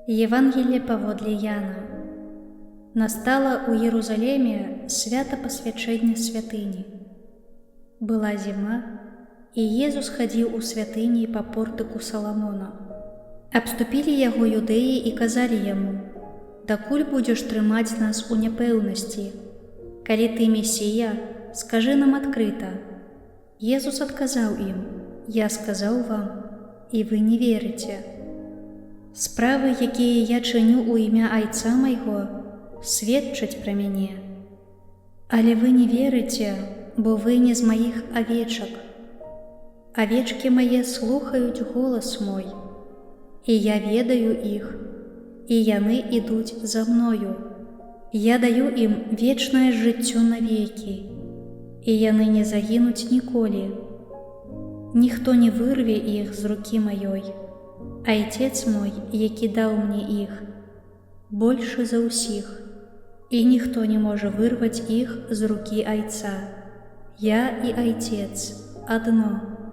Евангелие паводле Яна. Настало у Иерусалиме свято посвящения святыни. Была зима, и Иисус ходил у святыни по портику Соломона. Обступили его юдеи и казали ему: «Докуль будешь трымать нас у непэўнасці? Калі ты Мессия, скажи нам открыто». Иисус отказал им: «Я сказал вам, и вы не верите. Справы, якія я чыню у імя Айца майго, сведчаць пра мяне. Але вы не верыце, бо вы не з маіх авечак. Авечкі мае слухаюць голас мой, і я ведаю іх, і яны ідуць за мною. Я даю ім вечнае жыццё навекі, і яны не загінуць ніколі. Ніхто не вырве іх з рукі маёй. Айцец мой, які даў мне іх, большы за ўсіх, і ніхто не можа вырваць іх з рукі Айца. Я і Айцец адно».